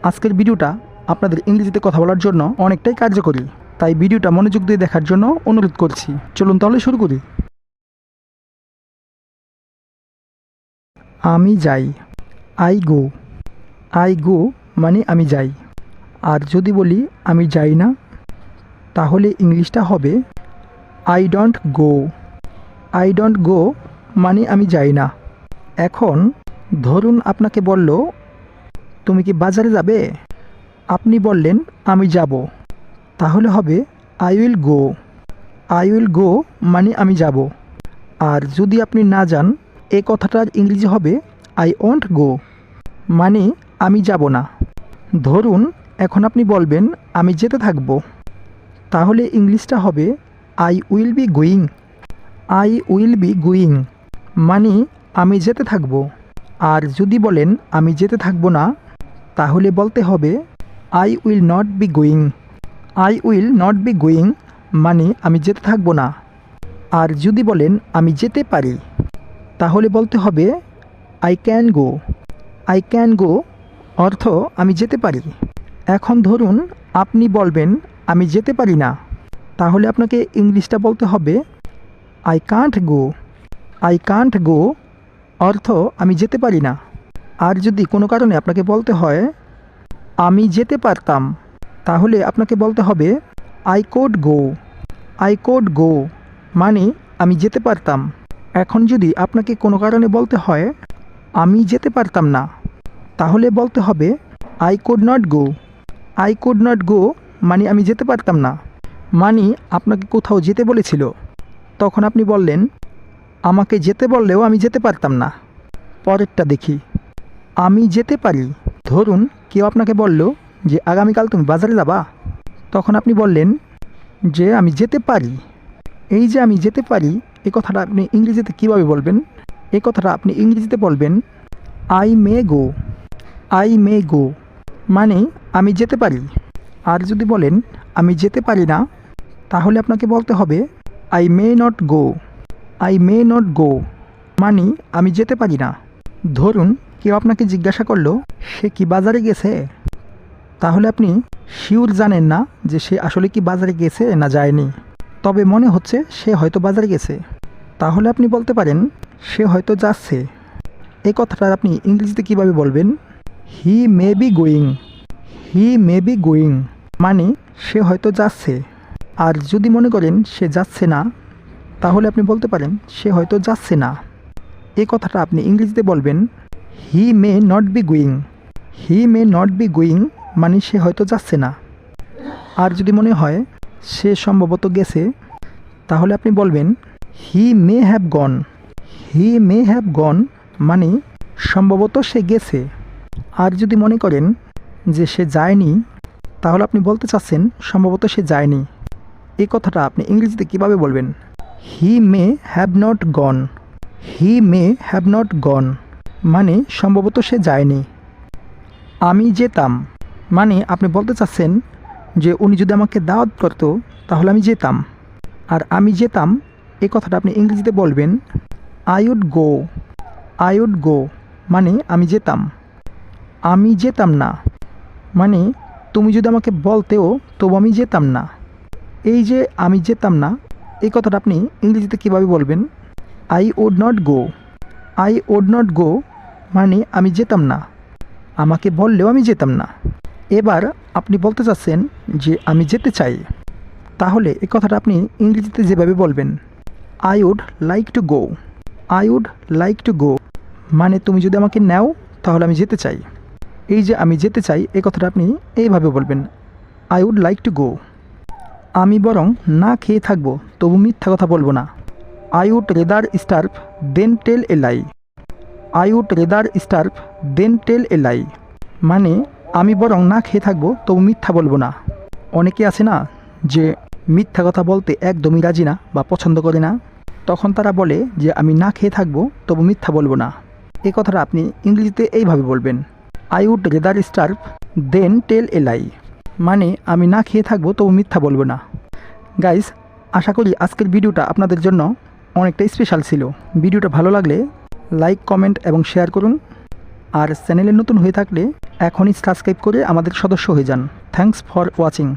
আজকের ভিডিওটা আপনাদের ইংরেজিতে কথা বলার জন্য অনেকটাই কার্যকরী, তাই ভিডিওটা মনোযোগ দিয়ে দেখার জন্য অনুরোধ করছি। চলুন তাহলে শুরু করি। আমি যাই, আই গো। আই গো মানে আমি যাই। আর যদি বলি আমি যাই না, তাহলে ইংলিশটা হবে I don't go. I don't go মানে আমি যাই না। এখন ধরুন আপনাকে বলল, তুমি কি বাজারে যাবে? আপনি বললেন আমি যাব, তাহলে হবে I will go. I will go মানে আমি যাব। আর যদি আপনি না যান, এই কথাটার ইংরেজি হবে আই ওন্ট গো, মানে আমি যাব না। ধরুন এখন আপনি বলবেন আমি যেতে থাকব, তাহলে ইংলিশটা হবে I will be going. I will be going মানে আমি যেতে থাকব। আর যদি বলেন আমি যেতে থাকব না, তাহলে বলতে হবে I will not be going. I will not be going মানে আমি যেতে থাকব না। আর যদি বলেন আমি যেতে পারি, তাহলে বলতে হবে I can go. I can go অর্থ আমি যেতে পারি। এখন ধরুন আপনি বলবেন আমি যেতে পারি না, তাহলে আপনাকে ইংলিশটা বলতে হবে I can't go. I can't গো অর্থ আমি যেতে পারি না। আর যদি কোনো কারণে আপনাকে বলতে হয় আমি যেতে পারতাম, তাহলে আপনাকে বলতে হবে I could go. I could go মানে আমি যেতে পারতাম। এখন যদি আপনাকে কোনো কারণে বলতে হয় আমি যেতে পারতাম না, তাহলে বলতে হবে I could not go. I could not go মানে আমি যেতে পারতাম না। মানে আপনাকে কোথাও যেতে বলেছিল, তখন আপনি বললেন আমাকে যেতে বললেও আমি যেতে পারতাম না। পরেরটা দেখি, আমি যেতে পারি। ধরুন কেউ আপনাকে বলল যে আগামীকাল তুমি বাজারে যাবা, তখন আপনি বললেন যে আমি যেতে পারি। এই যে আমি যেতে পারি, এই কথাটা আপনি ইংরেজিতে কীভাবে বলবেন? এই কথাটা আপনি ইংরেজিতে বলবেন I may go. I may গো মানে আমি যেতে পারি। আর যদি বলেন আমি যেতে পারি না, তাহলে আপনাকে বলতে হবে I may not go. I may not go মানে আমি যেতে পারি না। ধরুন কেউ আপনাকে জিজ্ঞাসা করলো সে কি বাজারে গেছে, তাহলে আপনি শিওর জানেন না যে সে আসলে কি বাজারে গেছে না যায়নি, তবে মনে হচ্ছে সে হয়তো বাজারে গেছে, তাহলে আপনি বলতে পারেন সে হয়তো যাচ্ছে। এই কথাটা আপনি ইংরেজিতে কীভাবে বলবেন? He may be going. He may be going মানে সে হয়তো যাচ্ছে। আর যদি মনে করেন সে যাচ্ছে না, তাহলে আপনি বলতে পারেন সে হয়তো যাচ্ছে না। এই কথাটা আপনি ইংরেজিতে বলবেন he may not be going. He may not be going মানে সে হয়তো যাচ্ছে না। আর যদি মনে হয় সে সম্ভবত গেছে, তাহলে আপনি বলবেন he may have gone. He may have gone মানে সম্ভবত সে গেছে। আর যদি মনে করেন যে সে যায়নি, তাহলে আপনি বলতে চাচ্ছেন সম্ভবত সে যায়নি। এই কথাটা আপনি ইংরেজিতে কীভাবে বলবেন? He may have not gone. He may have not gone মানে সম্ভবত সে যায়নি। আমি যেতাম মানে আপনি বলতে চাচ্ছেন যে উনি যদি আমাকে দাওয়াত করতো তাহলে আমি যেতাম। আর আমি যেতাম এই কথাটা আপনি ইংরেজিতে বলবেন I would go. I would go মানে আমি যেতাম। আমি যেতাম না মানে তুমি যদি আমাকে বলতেও তবু আমি যেতাম না। এই যে আমি যেতাম না, এই কথাটা আপনি ইংরেজিতে কীভাবে বলবেন? I would not go. I would not go মানে আমি যেতাম না। আমাকে বললেও আমি যেতাম না। এবার আপনি বলতে চাচ্ছেন যে আমি যেতে চাই, তাহলে এই কথাটা আপনি ইংরেজিতে যেভাবে বলবেন I would like to go. I would like to go মানে তুমি যদি আমাকে নাও তাহলে আমি যেতে চাই। এই যে আমি যেতে চাই, এই কথাটা আপনি এইভাবে বলবেন I would like to go. আমি বরং না খেয়ে থাকবো তবু মিথ্যা কথা বলবো না। I would rather starve than tell a lie. I would rather starve than tell a lie মানে আমি বরং না খেয়ে থাকবো তবু মিথ্যা বলবো না। অনেকে আছে না যে মিথ্যা কথা বলতে একদমই রাজি না বা পছন্দ করে না, তখন তারা বলে যে আমি না খেয়ে থাকবো তবু মিথ্যা বলবো না। এই কথাটা আপনি ইংরেজিতে এইভাবে বলবেন I would rather starve than tell a lie মানে আমি না খেয়ে থাকবো তবু মিথ্যা বলবো না। গাইস, আশা করি আজকের ভিডিওটা আপনাদের জন্য অনেকটা স্পেশাল ছিল। ভিডিওটা ভালো লাগলে লাইক, কমেন্ট এবং শেয়ার করুন। আর চ্যানেলে নতুন হয়ে থাকলে এখনই সাবস্ক্রাইব করে আমাদের সদস্য হয়ে যান। Thanks for watching.